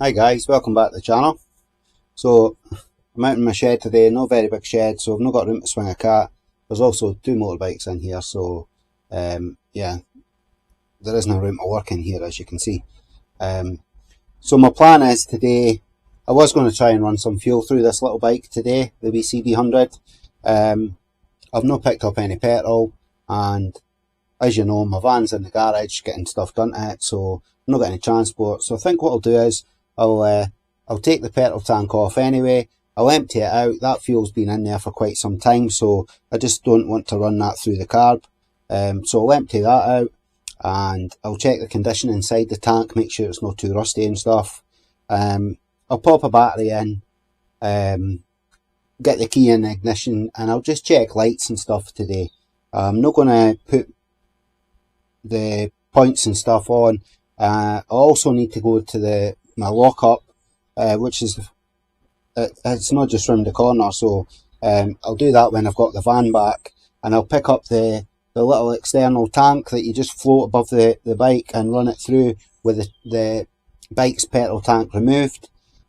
Hi guys, welcome back to the channel. So I'm out in my shed today, no very big shed, so I've not got room to swing a cat. There's also two motorbikes in here, so yeah, there is no room to work in here, as you can see. So my plan is today, I was going to try and run some fuel through this little bike today, the wee cb100. I've not picked up any petrol, and as you know, my van's in the garage getting stuff done to it, so I'm not got any transport. So I think what I'll do is I'll take the petrol tank off anyway. I'll empty it out. That fuel's been in there for quite some time, so I just don't want to run that through the carb. So I'll empty that out, and I'll check the condition inside the tank, make sure it's not too rusty and stuff. I'll pop a battery in, get the key in the ignition, and I'll just check lights and stuff today. I'm not going to put the points and stuff on. I also need to go to my lockup, which is it's not just round the corner, so I'll do that when I've got the van back, and I'll pick up the little external tank that you just float above the bike and run it through with the bike's petrol tank removed.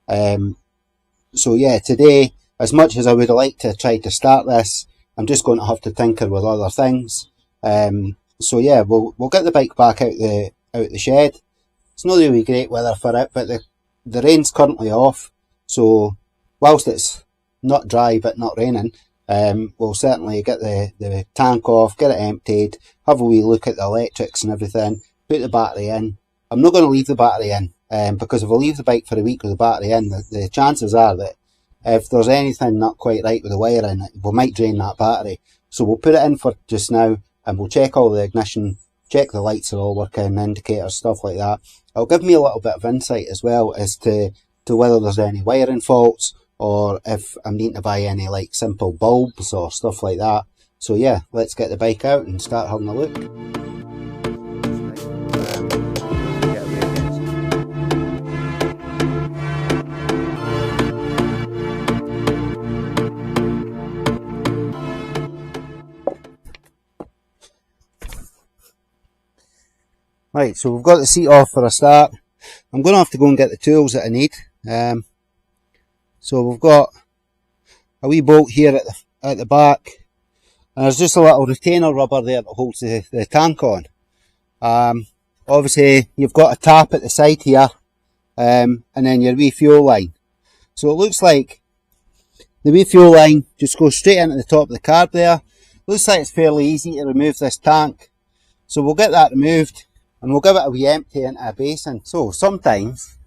So yeah, today, as much as I would like to try to start this, I'm just going to have to tinker with other things. So yeah, we'll get the bike back out the shed. It's not really great weather for it, but the rain's currently off, so whilst it's not dry but not raining, we'll certainly get the tank off, get it emptied, have a wee look at the electrics and everything, put the battery in. I'm not going to leave the battery in, because if I leave the bike for a week with the battery in, the chances are that if there's anything not quite right with the wiring, we might drain that battery. So we'll put it in for just now, and we'll check all the ignition, check the lights are all working, indicators, stuff like that. It'll give me a little bit of insight as well as to whether there's any wiring faults, or if I'm needing to buy any like simple bulbs or stuff like that. So yeah, let's get the bike out and start having a look. Right, so we've got the seat off for a start. I'm going to have to go and get the tools that I need. So we've got a wee bolt here at the back, and there's just a little retainer rubber there that holds the tank on. Obviously you've got a tap at the side here, and then your wee fuel line. So it looks like the wee fuel line just goes straight into the top of the carb there. Looks like it's fairly easy to remove this tank. So we'll get that removed, and we'll give it a wee empty into a basin. So sometimes,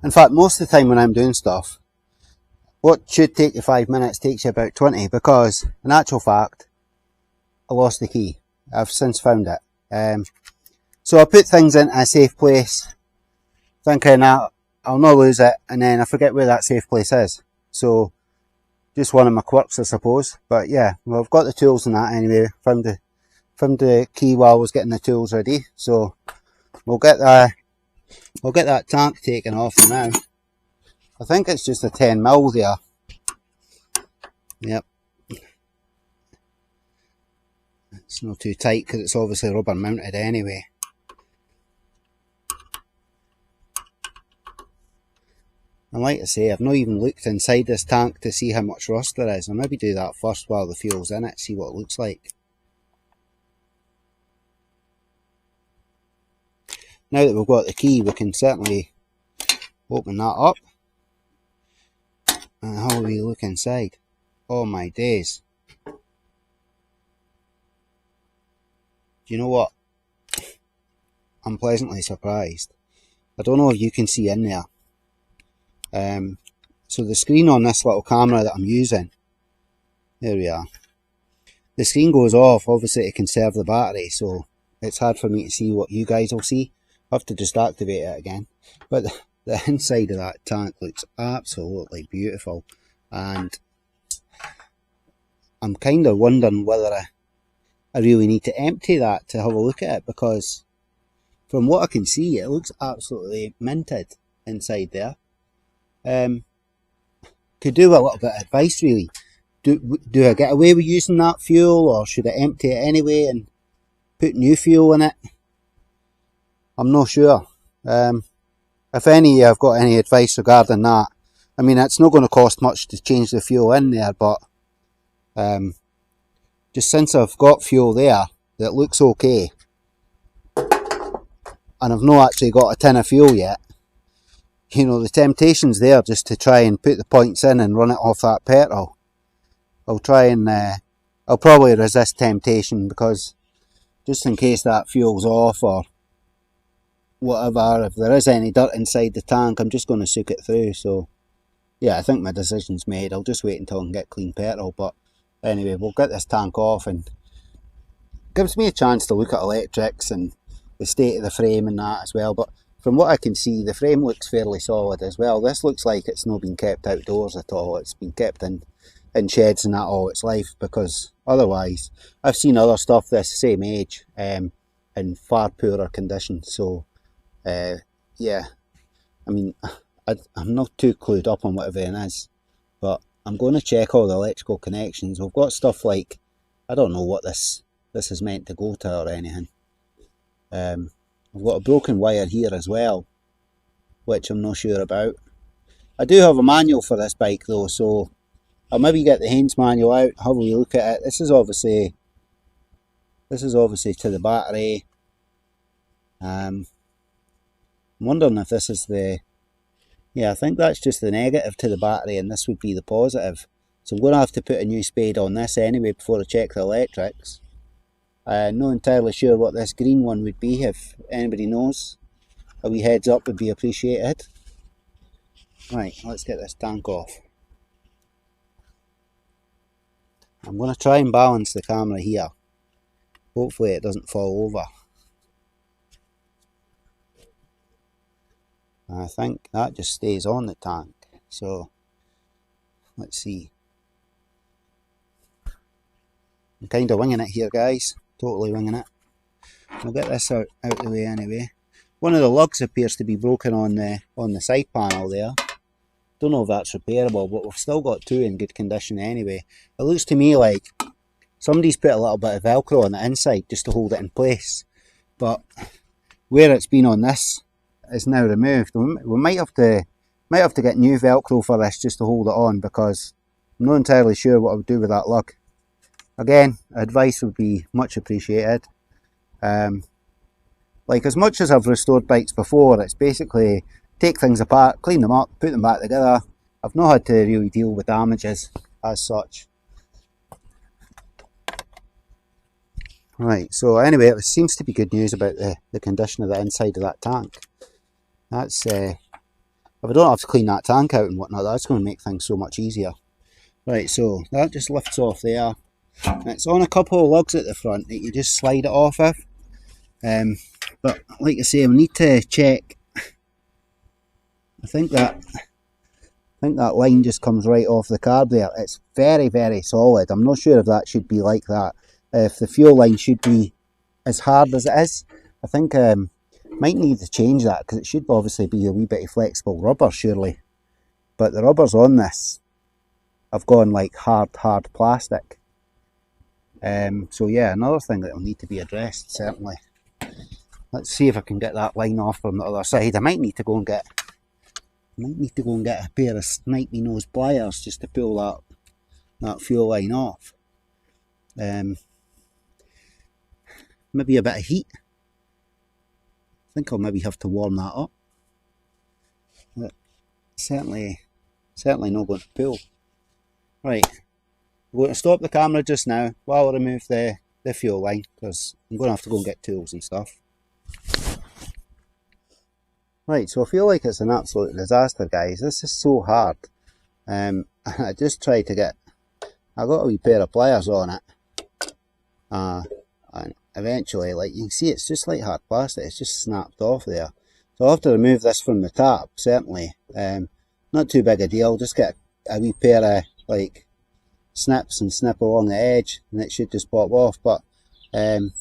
in fact most of the time when I'm doing stuff, what should take you 5 minutes takes you about 20, because in actual fact I lost the key. I've since found it. So I put things into a safe place thinking that I'll not lose it, and then I forget where that safe place is. So just one of my quirks, I suppose. But yeah, well, I've got the tools and that anyway. Found the key while I was getting the tools ready. So we'll get that tank taken off now. I think it's just a 10mm there. Yep. It's not too tight because it's obviously rubber mounted anyway. And like I say, I've not even looked inside this tank to see how much rust there is. I'll maybe do that first while the fuel's in it, see what it looks like. Now that we've got the key, we can certainly open that up and have a wee look inside. Oh my days. Do you know what? I'm pleasantly surprised. I don't know if you can see in there. So the screen on this little camera that I'm using, there we are. The screen goes off, obviously to conserve the battery, so it's hard for me to see what you guys will see. I have to just activate it again. But the inside of that tank looks absolutely beautiful, and I'm kind of wondering whether I really need to empty that to have a look at it, because from what I can see it looks absolutely minted inside there. Could do with a little bit of advice really. Do I get away with using that fuel, or should I empty it anyway and put new fuel in it? I'm not sure. if any of you have got any advice regarding that. I mean, it's not going to cost much to change the fuel in there, but just since I've got fuel there that looks okay, and I've not actually got a tin of fuel yet, you know, the temptation's there just to try and put the points in and run it off that petrol. I'll try and I'll probably resist temptation, because just in case that fuel's off or whatever, if there is any dirt inside the tank, I'm just going to soak it through. So yeah, I think my decision's made. I'll just wait until I can get clean petrol. But anyway, we'll get this tank off, and gives me a chance to look at electrics and the state of the frame and that as well. But from what I can see, the frame looks fairly solid as well. This looks like it's not been kept outdoors at all. It's been kept in sheds and that all its life, because otherwise I've seen other stuff this same age in far poorer condition. So yeah, I mean, I'm not too clued up on what everything is, but I'm going to check all the electrical connections. We've got stuff like, I don't know what this is meant to go to or anything. I've got a broken wire here as well, which I'm not sure about. I do have a manual for this bike though, so I'll maybe get the Haynes manual out, have a wee look at it. This is obviously to the battery. I'm wondering if this is the, yeah, I think that's just the negative to the battery, and this would be the positive. So I'm going to have to put a new spade on this anyway before I check the electrics. I'm not entirely sure what this green one would be. If anybody knows, a wee heads up would be appreciated. Right, let's get this tank off. I'm going to try and balance the camera here. Hopefully it doesn't fall over. I think that just stays on the tank. So let's see. I'm kind of winging it here, guys. Totally winging it. We'll get this out the way anyway. One of the lugs appears to be broken on the side panel there. Don't know if that's repairable, but we've still got two in good condition anyway. It looks to me like somebody's put a little bit of Velcro on the inside just to hold it in place. But where it's been on this is now removed. We might have to get new Velcro for this just to hold it on, because I'm not entirely sure what I would do with that lug. Again, advice would be much appreciated. Like, as much as I've restored bikes before, it's basically take things apart, clean them up, put them back together. I've not had to really deal with damages as such. Right, so anyway, it seems to be good news about the condition of the inside of that tank. That's, if I don't have to clean that tank out and whatnot, that's going to make things so much easier. Right, so that just lifts off there. It's on a couple of lugs at the front that you just slide it off of. But like I say, we need to check. I think that line just comes right off the carb there. It's very, very solid. I'm not sure if that should be like that. If the fuel line should be as hard as it is. I think might need to change that, because it should obviously be a wee bit of flexible rubber, surely. But the rubbers on this have gone like hard plastic. So yeah, another thing that will need to be addressed, certainly. Let's see if I can get that line off from the other side. I might need to go and get a pair of snipey nose pliers just to pull that fuel line off. Maybe a bit of heat. I think I'll maybe have to warm that up. But certainly not going to pull. Right, I'm going to stop the camera just now while I remove the fuel line, because I'm going to have to go and get tools and stuff. Right, so I feel like it's an absolute disaster, guys. This is so hard. I just tried to get, I got a wee pair of pliers on it. And eventually, like you can see, it's just like hard plastic. It's just snapped off there. So I'll have to remove this from the tap, certainly. Not too big a deal. Just get a wee pair of like snips and snip along the edge, and it should just pop off. But has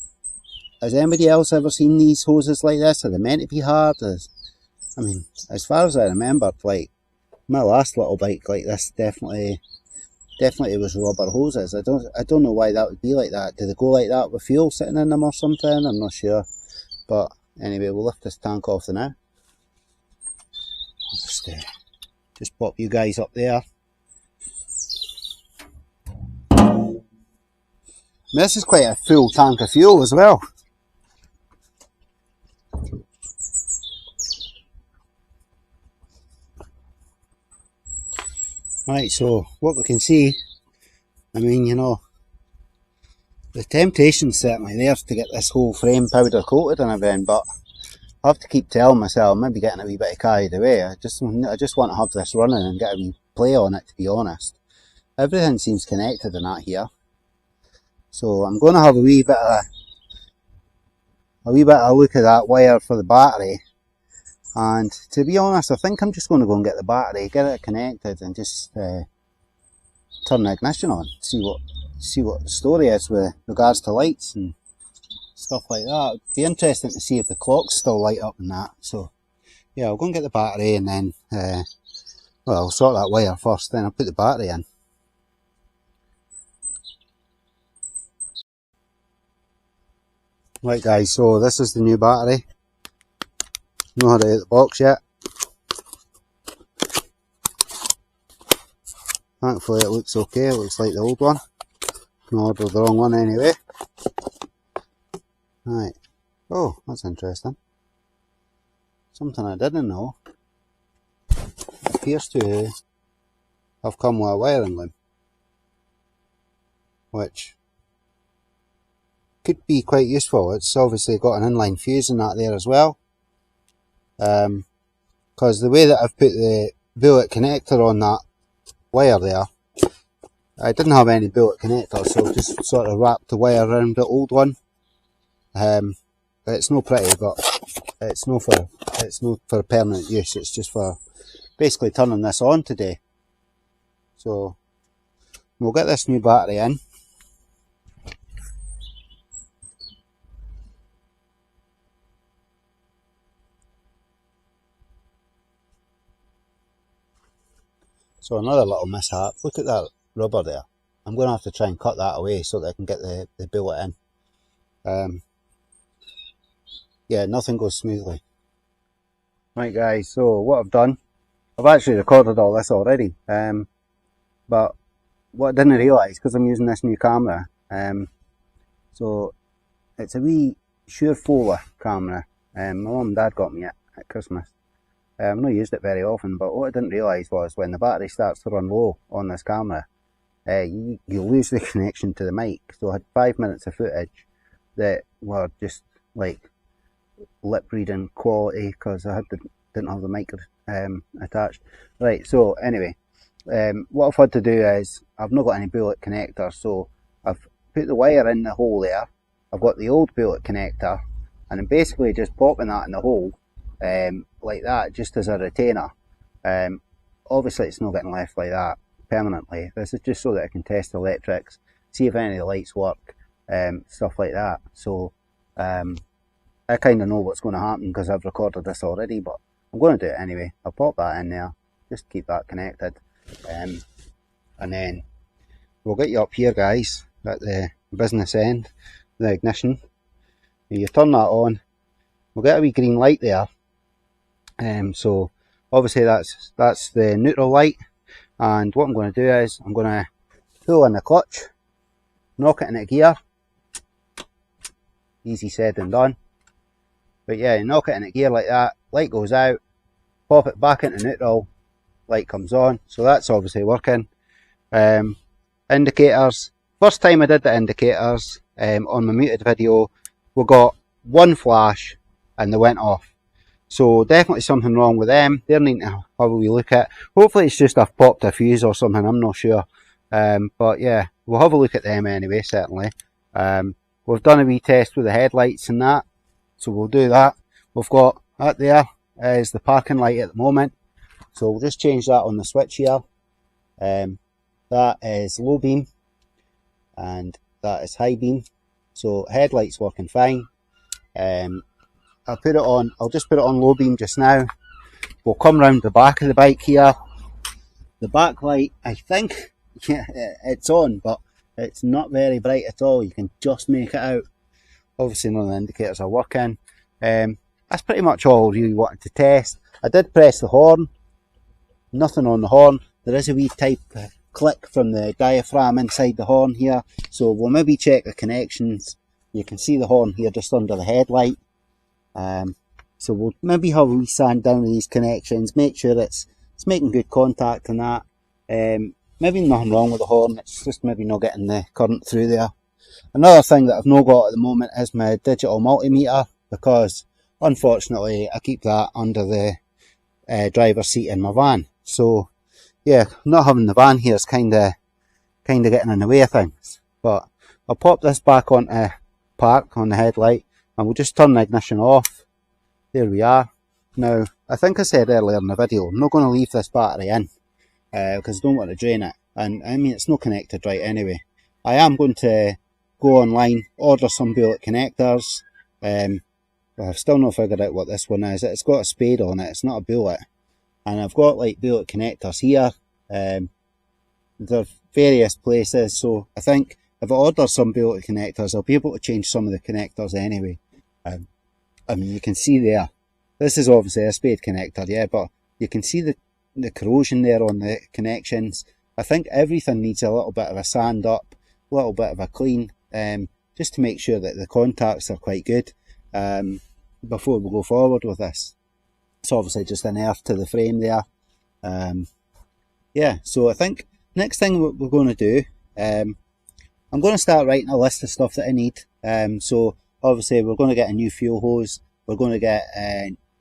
anybody else ever seen these hoses like this? Are they meant to be hard? I mean, as far as I remember, like my last little bike like this definitely was rubber hoses. I don't know why that would be like that. Do they go like that with fuel sitting in them or something? I'm not sure. But anyway, we'll lift this tank off for now. just pop you guys up there. This is quite a full tank of fuel as well. Right, so what we can see, I mean, you know, the temptation's certainly there to get this whole frame powder coated and everything, but I have to keep telling myself, maybe getting a wee bit carried away. I just want to have this running and get a wee play on it, to be honest. Everything seems connected in that here. So I'm going to have a wee bit of a look at that wire for the battery. And to be honest, I think I'm just going to go and get the battery, get it connected, and just turn the ignition on, see what the story is with regards to lights and stuff like that. It'd be interesting to see if the clocks still light up and that. So yeah, I'll go and get the battery, and then well, I'll sort that wire first, then I'll put the battery in. Right guys, so this is the new battery. Know how to get the box yet. Thankfully it looks okay, it looks like the old one. I ordered the wrong one anyway. Right. Oh, that's interesting. Something I didn't know. It appears to have come with a wiring loom, which could be quite useful. It's obviously got an inline fuse in that there as well. Because the way that I've put the bullet connector on that wire there, I didn't have any bullet connector, so I've just sort of wrapped the wire around the old one. It's no pretty, but it's no for permanent use. It's just for basically turning this on today. So we'll get this new battery in. So another little mishap. Look at that rubber there. I'm going to have to try and cut that away so that I can get the bullet in. Yeah, nothing goes smoothly. Right guys, so what I've done, I've actually recorded all this already, but what I didn't realise, because I'm using this new camera, so it's a wee Shure camera. My mum and dad got me it at Christmas. I've not used it very often, but what I didn't realise was when the battery starts to run low on this camera, you lose the connection to the mic. So I had 5 minutes of footage that were just like lip reading quality because I didn't have the mic attached. Right, so anyway, what I've had to do is, I've not got any bullet connector, so I've put the wire in the hole there. I've got the old bullet connector, and I'm basically just popping that in the hole like that, just as a retainer. Obviously it's not getting left like that permanently. This is just so that I can test the electrics, see if any of the lights work, stuff like that. So I kind of know what's going to happen because I've recorded this already, but I'm going to do it anyway. I'll pop that in there, just keep that connected, and then we'll get you up here guys at the business end, the ignition. You turn that on, we'll get a wee green light there. So obviously that's the neutral light, and what I'm going to do is I'm going to pull in the clutch, knock it into gear. Easy said and done. But yeah, knock it into gear like that, light goes out, pop it back into neutral, light comes on. So that's obviously working. Indicators, first time I did the indicators on my muted video, we got one flash and they went off. So definitely something wrong with them. They're needing to have a wee look at. Hopefully it's just I've popped a fuse or something, I'm not sure. But yeah, we'll have a look at them anyway, certainly. We've done a wee test with the headlights and that, so we'll do that. We've got that there is the parking light at the moment, so we'll just change that on the switch here. That is low beam and that is high beam, so headlights working fine. I'll just put it on low beam just now. We'll come round the back of the bike here. The back light, I think, yeah, it's on, but it's not very bright at all. You can just make it out. Obviously none of the indicators are working. That's pretty much all I really wanted to test. I did press the horn, nothing on the horn. There is a wee type click from the diaphragm inside the horn here, so we'll maybe check the connections. You can see the horn here just under the headlight. So we'll maybe have a wee sand down these connections, make sure it's making good contact and that. Maybe nothing wrong with the horn, it's just maybe not getting the current through there. Another thing that I've not got at the moment is my digital multimeter, because unfortunately I keep that under the driver's seat in my van. So yeah, not having the van here is kind of getting in the way of things. But I'll pop this back onto park on the headlight and we'll just turn the ignition off. There we are. Now, I think I said earlier in the video, I'm not going to leave this battery in because I don't want to drain it. And I mean, it's not connected right anyway. I am going to go online, order some bullet connectors. I've still not figured out what this one is. It's got a spade on it, it's not a bullet. And I've got like bullet connectors here. They're various places, so I think if I order some bullet connectors, I'll be able to change some of the connectors anyway. I mean, you can see there, this is obviously a spade connector, yeah, but you can see the corrosion there on the connections. I think everything needs a little bit of a sand up, a little bit of a clean, just to make sure that the contacts are quite good before we go forward with this. It's obviously just an earth to the frame there. Yeah, so I think next thing we're going to do, I'm going to start writing a list of stuff that I need. So obviously we're going to get a new fuel hose, we're going to get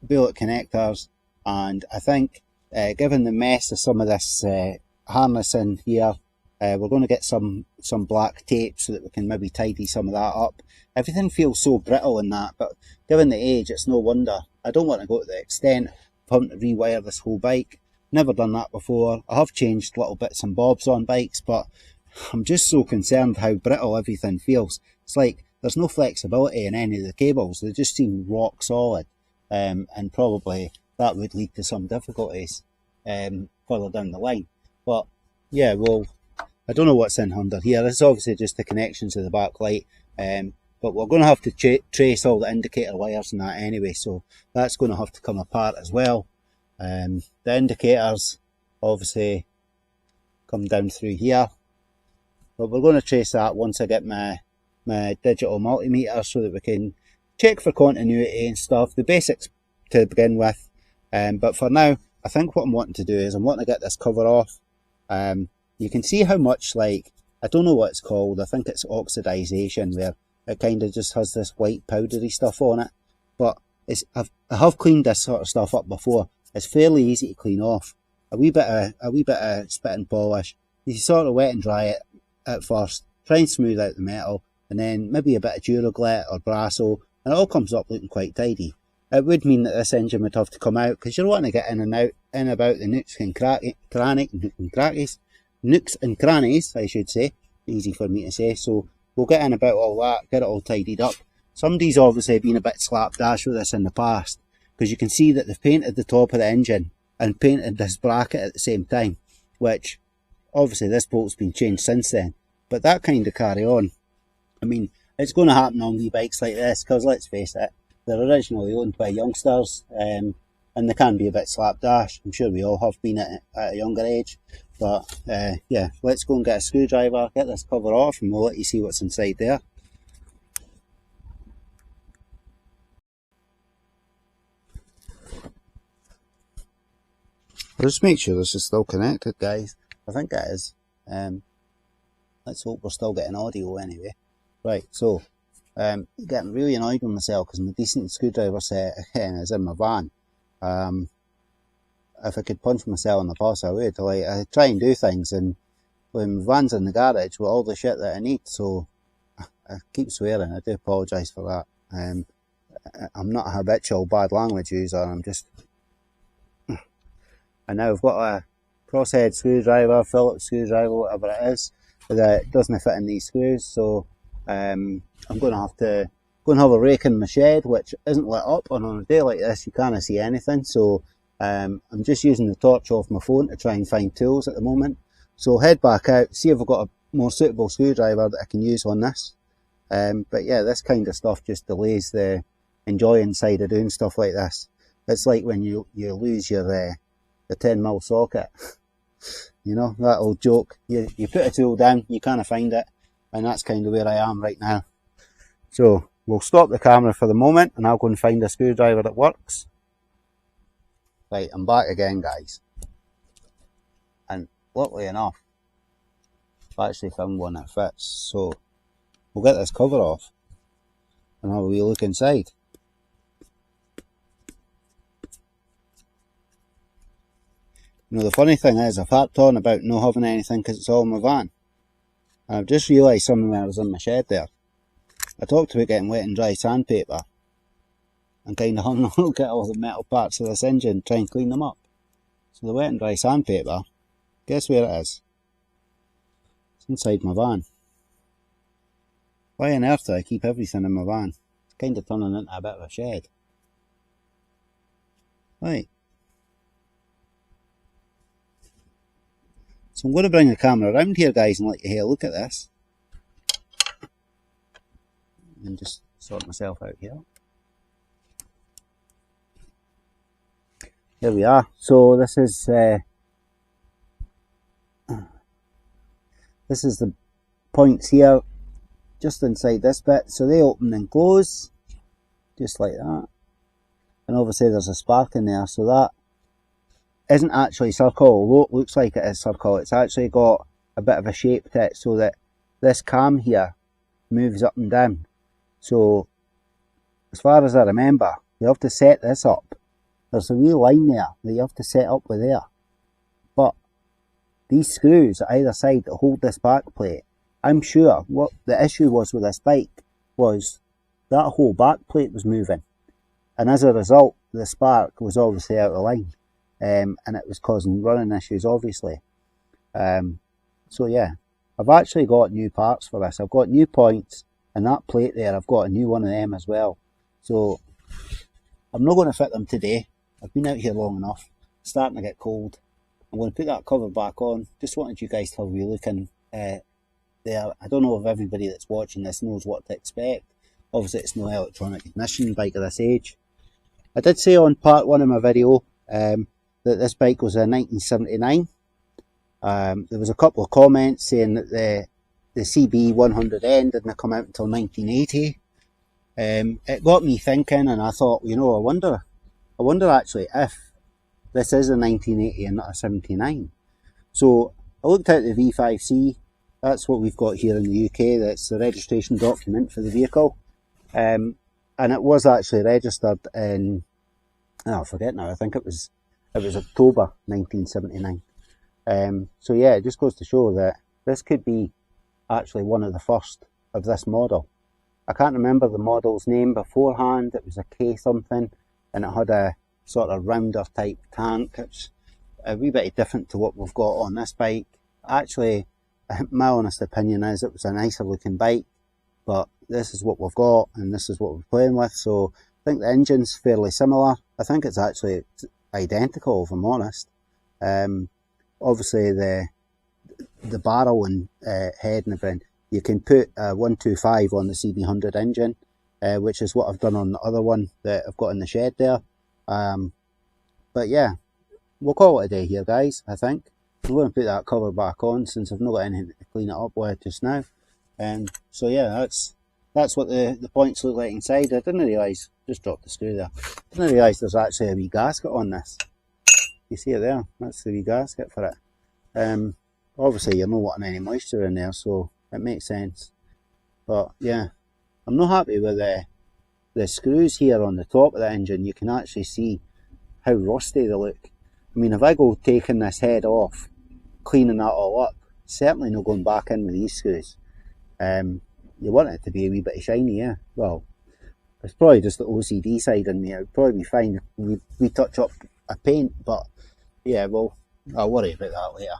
bullet connectors, and I think given the mess of some of this harness in here, we're going to get some black tape so that we can maybe tidy some of that up. Everything feels so brittle in that, but given the age, it's no wonder. I don't want to go to the extent of having to rewire this whole bike. Never done that before. I have changed little bits and bobs on bikes, but I'm just so concerned how brittle everything feels. It's like there's no flexibility in any of the cables. They just seem rock solid, and probably that would lead to some difficulties further down the line. But yeah, well, I don't know what's in under here. This is obviously just the connections to the back light, but we're going to have to trace all the indicator wires and that anyway, so that's going to have to come apart as well. The indicators obviously come down through here, but we're going to trace that once I get my digital multimeter so that we can check for continuity and stuff, the basics to begin with. But for now, I think what I'm wanting to do is I'm wanting to get this cover off. You can see how much, like, I don't know what it's called, I think it's oxidization, where it kind of just has this white powdery stuff on it. But I have cleaned this sort of stuff up before. It's fairly easy to clean off. A wee bit of spit and polish. You sort of wet and dry it at first, try and smooth out the metal, and then maybe a bit of Duraglet or Brasso, and it all comes up looking quite tidy. It would mean that this engine would have to come out, because you're wanting to get in and out, in about the nooks and crannies, I should say. Easy for me to say. So we'll get in about all that, get it all tidied up. Somebody's obviously been a bit slapdash with this in the past, because you can see that they've painted the top of the engine and painted this bracket at the same time, which obviously this bolt's been changed since then, but that kind of carry on. I mean, it's going to happen on wee bikes like this, because let's face it, they're originally owned by youngsters, and they can be a bit slapdash. I'm sure we all have been at a younger age. But yeah, let's go and get a screwdriver, get this cover off, and we'll let you see what's inside there. I'll just make sure this is still connected, guys. I think it is. Let's hope we're still getting audio anyway. Right, so getting really annoyed with myself because my decent screwdriver set again is in my van. If I could punch myself in the face, I would. Like, I try and do things, and when my van's in the garage with all the shit that I need, so I keep swearing. I do apologise for that. I'm not a habitual bad language user. I'm just. And now I've got a crosshead screwdriver, Phillips screwdriver, whatever it is, that doesn't fit in these screws. So I'm going to have to go and have a rake in my shed, which isn't lit up, and on a day like this you can't see anything. So I'm just using the torch off my phone to try and find tools at the moment. So head back out, see if I've got a more suitable screwdriver that I can use on this. But yeah, this kind of stuff just delays the enjoying side of doing stuff like this. It's like when you lose your the 10mm socket. You know, that old joke. You put a tool down, you can't find it, and that's kind of where I am right now. So we'll stop the camera for the moment and I'll go and find a screwdriver that works. Right, I'm back again, guys. And luckily enough, I've actually found one that fits. So we'll get this cover off and have a wee look inside. You know, the funny thing is, I've harped on about not having anything because it's all in my van. And I've just realised something when I was in my shed there. I talked about getting wet and dry sandpaper and kind of having a look at all the metal parts of this engine, try and clean them up. So the wet and dry sandpaper, guess where it is? It's inside my van. Why on earth do I keep everything in my van? It's kind of turning into a bit of a shed. Right. So I'm going to bring the camera around here, guys, and let you have a look at this. And just sort myself out here. Here we are. So this is the points here, just inside this bit. So they open and close, just like that. And obviously there's a spark in there, so that isn't actually circle, although it looks like it is circle. It's actually got a bit of a shape to it so that this cam here moves up and down. So as far as I remember, you have to set this up. There's a wee line there that you have to set up with there. But these screws at either side that hold this back plate, I'm sure what the issue was with this bike was that whole back plate was moving. And as a result, the spark was obviously out of line. And it was causing running issues, obviously. So yeah, I've actually got new parts for this. I've got new points, and that plate there, I've got a new one of them as well. So I'm not going to fit them today. I've been out here long enough. It's starting to get cold. I'm going to put that cover back on. Just wanted you guys to have a wee look in there. I don't know if everybody that's watching this knows what to expect. Obviously it's no electronic ignition bike of this age. I did say on part 1 of my video that this bike was a 1979. There was a couple of comments saying that the cb100n didn't come out until 1980. It got me thinking, and I thought, you know, I wonder actually if this is a 1980 and not a 79. So I looked at the V5C. That's what we've got here in the UK. That's the registration document for the vehicle. And it was actually registered in, I forget now, I think it was October 1979. So yeah, it just goes to show that this could be actually one of the first of this model. I can't remember the model's name beforehand. It was a K something, and it had a sort of rounder type tank. It's a wee bit different to what we've got on this bike. Actually, my honest opinion is it was a nicer looking bike, but this is what we've got and this is what we're playing with. So I think the engine's fairly similar. I think it's actually identical, if I'm honest. Obviously the barrel and head and everything, you can put a 125 on the cb100 engine, which is what I've done on the other one that I've got in the shed there. But yeah, we'll call it a day here, guys. I think I'm going to put that cover back on since I've not got anything to clean it up with just now. So yeah, that's what the points look like inside. I didn't realise, just dropped the screw there, I didn't realise there's actually a wee gasket on this. You see it there? That's the wee gasket for it. Obviously you're not wanting any moisture in there, so it makes sense. But yeah, I'm not happy with the screws here on the top of the engine. You can actually see how rusty they look. I mean, if I go taking this head off, cleaning that all up, certainly not going back in with these screws. You want it to be a wee bit shiny, yeah. Well, it's probably just the OCD side in there. It'd probably be fine if we touch up a paint, but yeah, well, I'll worry about that later.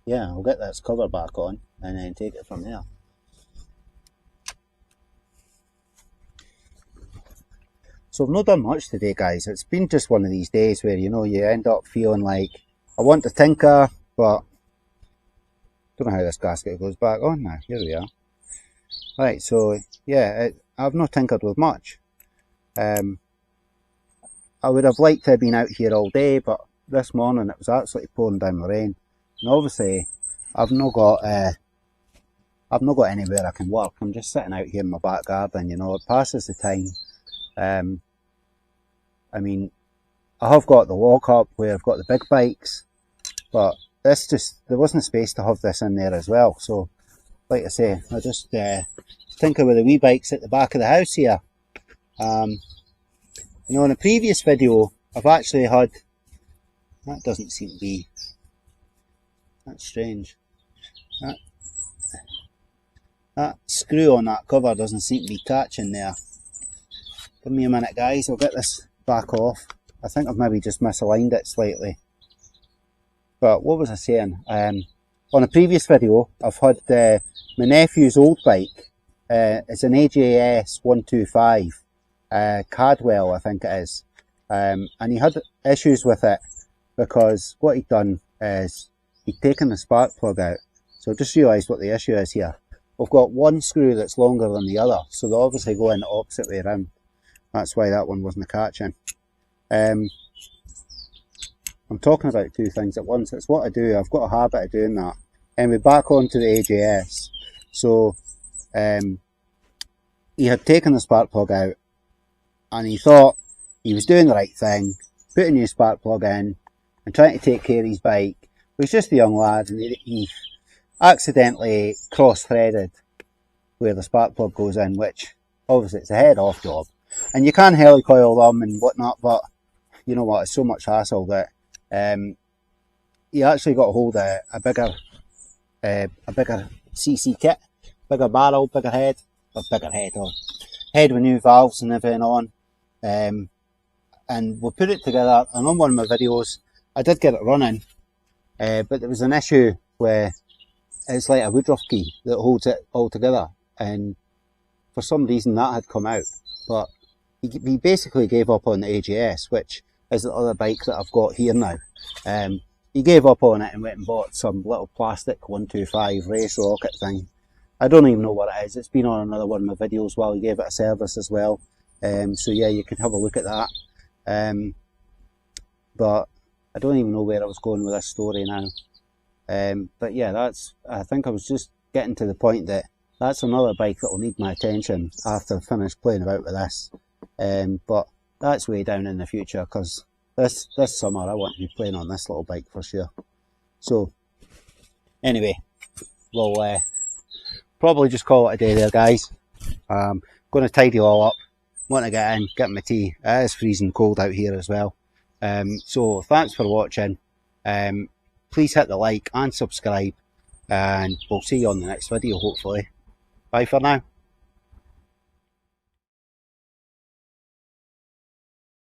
Yeah, I'll get this cover back on and then take it from there. So I've not done much today, guys. It's been just one of these days where, you know, you end up feeling like I want to tinker, but don't know how this gasket goes back on now. Here we are. Right, so yeah, I've not tinkered with much. I would have liked to have been out here all day, but this morning it was absolutely pouring down with rain, and obviously I've not got anywhere I can work. I'm just sitting out here in my back garden, you know, it passes the time. I mean, I have got the walk up where I've got the big bikes, but there wasn't space to have this in there as well. So, like I say, I just tinker with the wee bikes at the back of the house here. You know, in a previous video, I've actually had, that doesn't seem to be, that's strange. That screw on that cover doesn't seem to be catching there. Give me a minute, guys, I'll get this back off. I think I've maybe just misaligned it slightly. But what was I saying? On a previous video, I've had my nephew's old bike. It's an AJS 125, Cadwell, I think it is. And he had issues with it because what he'd done is he'd taken the spark plug out. So just realised what the issue is here. We've got one screw that's longer than the other, so they obviously go in the opposite way around. That's why that one wasn't catching. I'm talking about two things at once. It's what I do. I've got a habit of doing that. Anyway, back onto the AJS. So he had taken the spark plug out, and he thought he was doing the right thing, put a new spark plug in, and trying to take care of his bike. He was just a young lad, and he accidentally cross-threaded where the spark plug goes in, which obviously it's a head-off job. And you can helicoil them and whatnot, but you know what, it's so much hassle that he actually got hold of a bigger CC kit, bigger barrel, bigger head with new valves and everything on. And we put it together, and on one of my videos I did get it running, but there was an issue where it's like a woodruff key that holds it all together, and for some reason that had come out. But he basically gave up on the AJS, which is the other bike that I've got here now. He gave up on it and went and bought some little plastic 125 race rocket thing. I don't even know what it is. It's been on another one of my videos while he gave it a service as well. So yeah, you could have a look at that. But I don't even know where I was going with this story now. But yeah, I think I was just getting to the point that that's another bike that will need my attention after I finish playing about with this. But that's way down in the future, because this summer I want to be playing on this little bike for sure. So anyway, we'll probably just call it a day there, guys. Going to tidy all up, want to get in, get my tea. It is freezing cold out here as well. So thanks for watching. Please hit the like and subscribe, and we'll see you on the next video hopefully. Bye for now.